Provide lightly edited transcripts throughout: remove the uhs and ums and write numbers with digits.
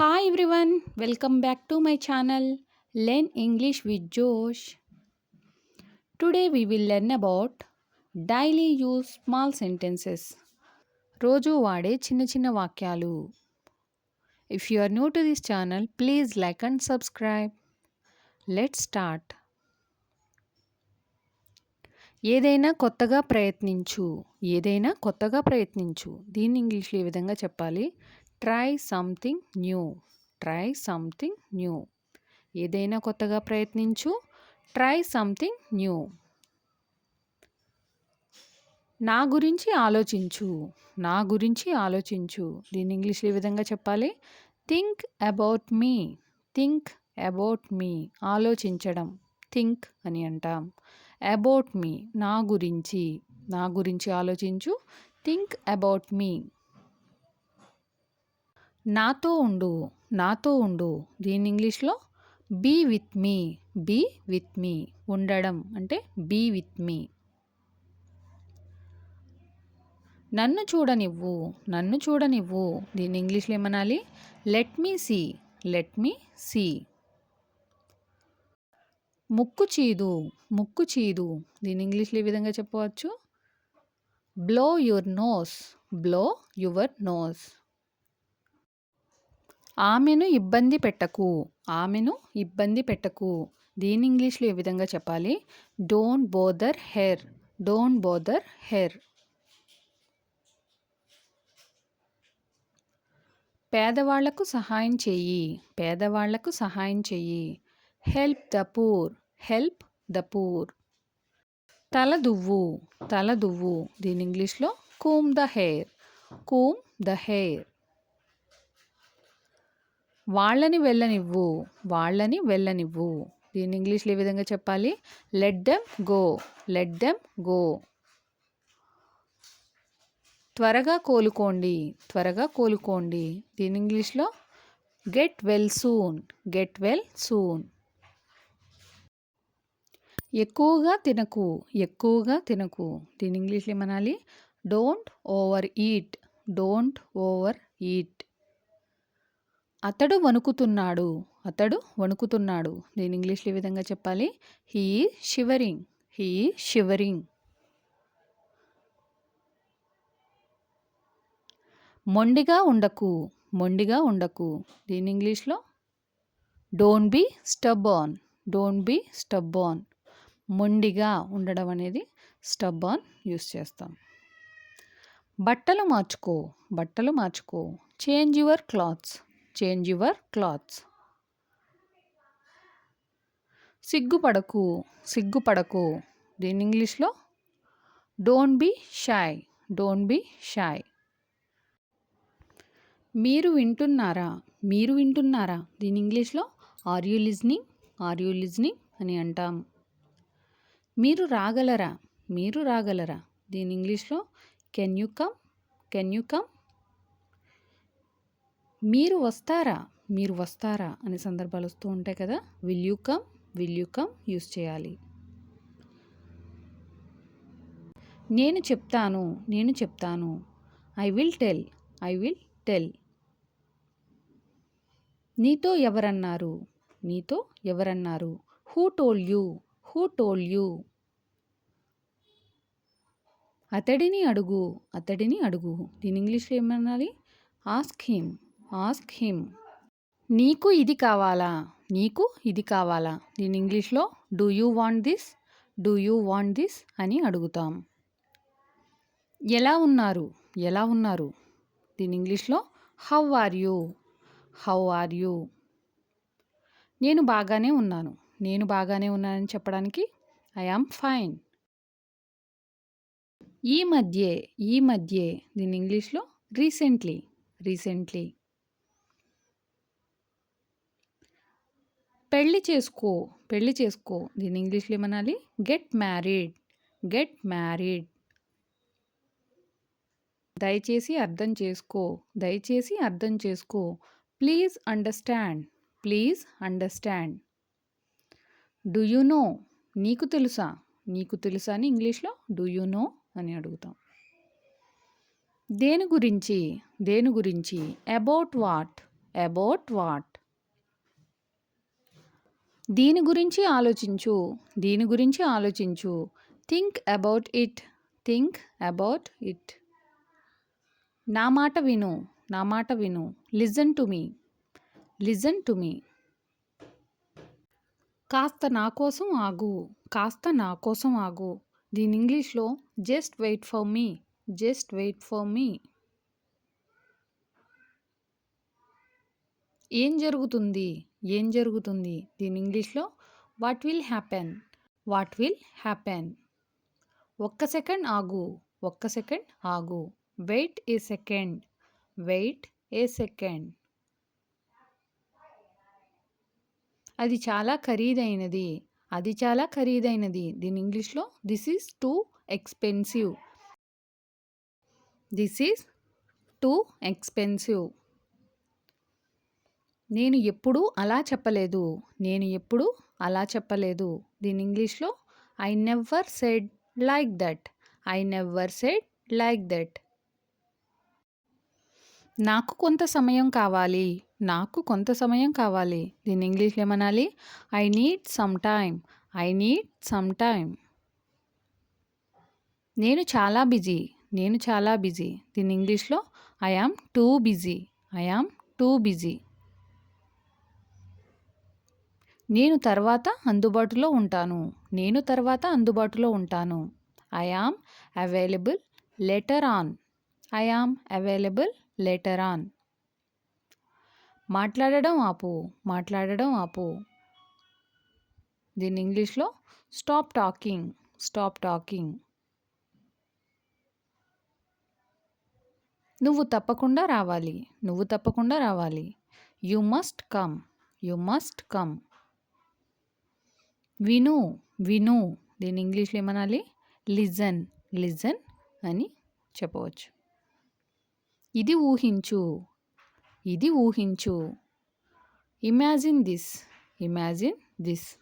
Hi everyone, welcome back to my channel Learn English with Josh. Today we will learn about daily use small sentences. రోజు వాడే చిన్న చిన్న వాక్యాలు. If you are new to this channel, please like and subscribe. Let's start. ఏదైనా కొత్తగా ప్రయత్నించు. ఏదైనా కొత్తగా ప్రయత్నించు. దీన్ని ఇంగ్లీష్లో ఈ విధంగా చెప్పాలి. Try something new. Try something new. ఏదైనా కొత్తగా ప్రయత్నించు. Try something new. నా గురించి ఆలోచించు. నా గురించి ఆలోచించు. దీన్ని ఇంగ్లీష్లో ఈ విధంగా చెప్పాలి. Think about me. Think about మీ. ఆలోచించడం థింక్ అని అంటాం. అబౌట్ మీ నా గురించి. నా గురించి ఆలోచించు. Think about me. నాతో ఉండు. నాతో ఉండు. దీన్ని ఇంగ్లీష్లో be with me. Be with me. ఉండడం అంటే బీ విత్ మీ. నన్ను చూడనివ్వు. నన్ను చూడనివ్వు. దీన్ని ఇంగ్లీష్లో ఏమనాలి? Let me see. Let me see. ముక్కు చీదు. ముక్కు చీదు. దీన్ని ఇంగ్లీష్లో ఈ విధంగా చెప్పవచ్చు. Blow your nose. Blow your nose. ఆమెను ఇబ్బంది పెట్టకు. ఆమెను ఇబ్బంది పెట్టకు. దీన్ని ఇంగ్లీష్లో ఏ విధంగా చెప్పాలి? Don't bother her. Don't bother her. పేదవాళ్లకు సహాయం చెయ్యి. పేదవాళ్లకు సహాయం చెయ్యి. Help the poor. Help the poor. తల దువ్వు. తల దువ్వు. దీని ఇంగ్లీష్లో comb the hair. Comb the hair. వాళ్ళని వెళ్ళనివ్వు. వాళ్ళని వెళ్ళనివ్వు. దీని ఇంగ్లీష్లో ఏ విధంగా చెప్పాలి? Let them go. Let them go. త్వరగా కోలుకోండి. త్వరగా కోలుకోండి. దీని ఇంగ్లీష్లో get well soon. Get well soon. ఎక్కువగా తినకు. ఎక్కువగా తినకు. దీని ఇంగ్లీష్లో ఏమనాలి? Don't over eat. Don't overeat. అతడు వణుకుతున్నాడు. అతడు వణుకుతున్నాడు. దీని ఇంగ్లీష్లో ఈ విధంగా చెప్పాలి? He shivering. He shivering. మొండిగా ఉండకు. మొండిగా ఉండకు. దీని ఇంగ్లీష్లో don't be stubborn. Don't be stubborn. మొండిగా ఉండడం అనేది స్టబ్బార్న్ యూస్ చేస్తాం. బట్టలు మార్చుకో. బట్టలు మార్చుకో. Change your clothes. Change your clothes. సిగ్గుపడకు. సిగ్గుపడకు. దీని ఇంగ్లీష్లో don't be shy. Don't be shy. మీరు వింటున్నారా. మీరు వింటున్నారా. దీని ఇంగ్లీష్లో are you listening. Are you listening అని అంటాం. మీరు రాగలరా. మీరు రాగలరా. దీని ఇంగ్లీష్లో can you come. Can you come. మీరు వస్తారా. మీరు వస్తారా అనే సందర్భాలు వస్తూ ఉంటాయి కదా. Will you come. Will you come use చేయాలి. నేను చెప్తాను. నేను చెప్తాను. I will tell. I will tell. నీతో ఎవరన్నారు. నీతో ఎవరన్నారు. Who told you. Who told you. అతడిని అడుగు. అతడిని అడుగు. దీని ఇంగ్లీష్లో ఏమనాలి? Ask him. Ask him. నీకు ఇది కావాలా. నీకు ఇది కావాలా. దీని ఇంగ్లీష్లో do you want this. Do you want this అని అడుగుతాం. ఎలా ఉన్నారు. ఎలా ఉన్నారు. దీని ఇంగ్లీష్లో how are you. How are you. నేను బాగానే ఉన్నాను. నేను బాగానే ఉన్నానని చెప్పడానికి ఐ యామ్ ఫైన్. ఈ మధ్యే. ఈ మధ్యే. దీని ఇంగ్లీష్లో రీసెంట్లీ. రీసెంట్లీ. పెళ్ళి చేసుకో. పెళ్ళి చేసుకో. దీని ఇంగ్లీష్లో ఏమనాలి? Get married. Get married. దయచేసి అర్థం చేసుకో. దయచేసి అర్థం చేసుకో. Please understand. Please understand. Do you know. నీకు తెలుసా. నీకు తెలుసా అని ఇంగ్లీష్లో డూ యూ నో అని అడుగుతాం. దేని గురించి. దేని గురించి. About what. About what? దీని గురించి ఆలోచించు. దీని గురించి ఆలోచించు. Think about it. Think about it. నా మాట విను. నా మాట విను. Listen to me. Listen to me. కాస్త నా కోసం ఆగు. కాస్త నా కోసం ఆగు. దీని ఇంగ్లీష్లో just wait for me. Just wait for me. ఏం జరుగుతుంది? ఏం జరుగుతుంది? దీని ఇంగ్లీష్లో what will happen. What will happen. ఒక్క సెకండ్ ఆగు. ఒక్క సెకండ్ ఆగు. Wait a second. Wait a second. అది చాలా ఖరీదైనది. అది చాలా ఖరీదైనది. దీని ఇంగ్లీష్లో this is too expensive. This is too expensive. నేను ఎప్పుడూ అలా చెప్పలేదు. నేను ఎప్పుడూ అలా చెప్పలేదు. దీని ఇంగ్లీష్లో I never said like that. I never said like that. నాకు కొంత సమయం కావాలి. నాకు కొంత సమయం కావాలి. దీని ఇంగ్లీష్లో ఏమనాలి? I need some time. I need some time. నేను చాలా బిజీ. నేను చాలా బిజీ. దీని ఇంగ్లీష్లో I am too busy. I am too busy. నేను తర్వాత అందుబాటులో ఉంటాను. నేను తర్వాత అందుబాటులో ఉంటాను. I am available later on. I am available later on. మాట్లాడడం ఆపు. మాట్లాడడం ఆపు. దీని ఇంగ్లీష్లో స్టాప్ టాకింగ్. Stop talking. నువ్వు తప్పకుండా రావాలి. నువ్వు తప్పకుండా రావాలి. You must come. You must come. విను. విను. దీని ఇంగ్లీష్లో ఏమనాలి? లిజన్. లిజన్ అని చెప్పవచ్చు. ఇది ఊహించు. ఇది ఊహించు. Imagine this. Imagine this.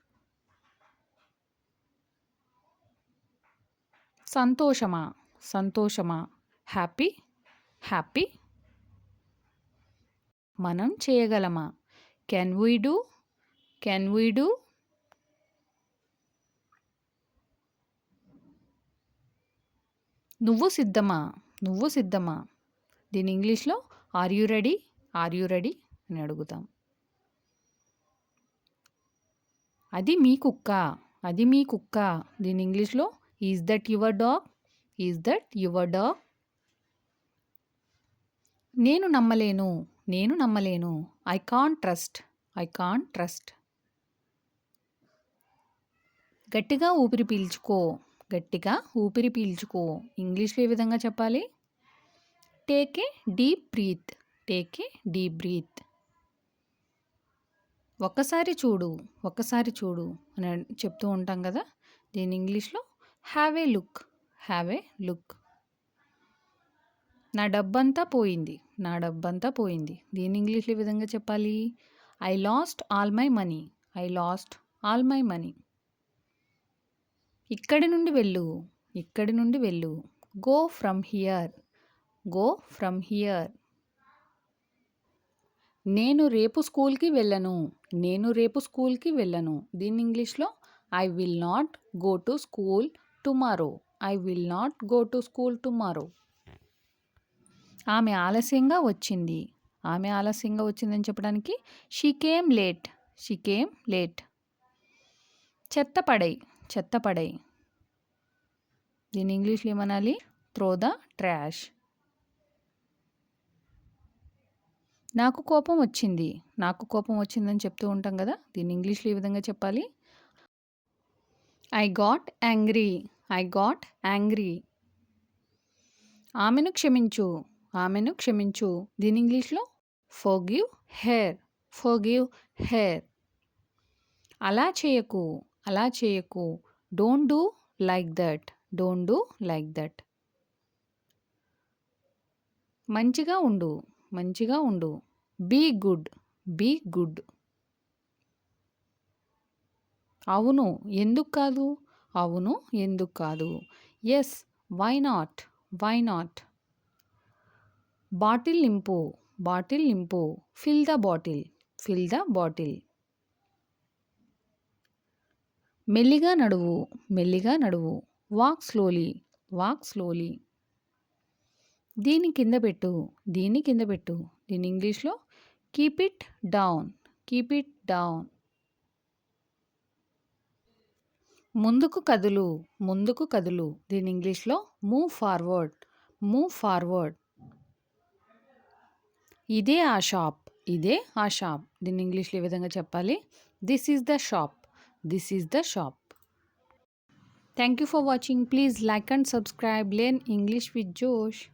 సంతోషమా. సంతోషమా. హ్యాపీ. హ్యాపీ. మనం చేయగలమా. Can we do. Can we do. నువ్వు సిద్ధమా. నువ్వు సిద్ధమా. దీని ఇంగ్లీష్లో are you ready. Are you ready అని అడుగుతాం. అది మీ కుక్క. అది మీ కుక్క. దీని ఇంగ్లీష్లో is that your dog. Is that your dog. నేను నమ్మలేను. నేను నమ్మలేను. I can't trust. I can't trust. గట్టిగా ఊపిరి పీల్చుకో. గట్టిగా ఊపిరి పీల్చుకో. ఇంగ్లీష్లో ఏ విధంగా చెప్పాలి? Take a deep breath. Take a deep breath. ఒక్కసారి చూడు. ఒక్కసారి చూడు అని చెప్తూ ఉంటాం కదా. దీని ఇంగ్లీష్లో have a look. Have a look. నా డబ్బంతా పోయింది. నా డబ్బంతా పోయింది. దీని ఇంగ్లీష్లో ఏ విధంగా చెప్పాలి? I last all my money. I last all my money. ఇక్కడి నుండి వెళ్ళు. ఇక్కడి నుండి వెళ్ళు. Go from here. Go from here. నేను రేపు స్కూల్కి వెళ్ళను. నేను రేపు స్కూల్కి వెళ్ళను. దీని ఇంగ్లీష్లో I will not go to school tomorrow. I will not go to school tomorrow. ఆమె ఆలస్యంగా వచ్చింది. ఆమె ఆలస్యంగా వచ్చిందని చెప్పడానికి she came late. She came late. చెత్త పడై. చెత్త పడై. దీని ఇంగ్లీష్లో ఏమనాలి? Throw the trash. నాకు కోపం వచ్చింది. నాకు కోపం వచ్చిందని చెప్తూ ఉంటాం కదా. దీని ఇంగ్లీష్లో ఏ విధంగా చెప్పాలి? I got angry. I got angry. ఆమెను క్షమించు. ఆమెను క్షమించు. దీని ఇంగ్లీష్లో ఫర్గివ్ హెర్. Forgive her. అలా చేయకు. అలా చేయకు. Don't do like that. Don't do like that. మంచిగా ఉండు. మంచిగా ఉండు. Be good. Be good. అవును ఎందుకు కాదు. అవును ఎందుకు కాదు. Yes why not. Why not. Bottle నింపు. బాటిల్ నింపు. Fill the bottle. Fill the bottle. మెల్లిగా నడువు. మెల్లిగా నడువు. Walk slowly. Walk slowly. దీని కింద పెట్టు. దీన్ని కింద పెట్టు. దీని ఇంగ్లీష్లో keep it down. Keep it down. ముందుకు కదులు. ముందుకు కదులు. దీని ఇంగ్లీష్లో మూవ్ ఫార్వర్డ్. Move forward. ఇదే ఆ షాప్. ఇదే ఆ షాప్. దీని ఇంగ్లీష్లో ఈ విధంగా చెప్పాలి. This is the shop. This is the shop. Thank you for watching. Please like and subscribe. Learn English with జోష్.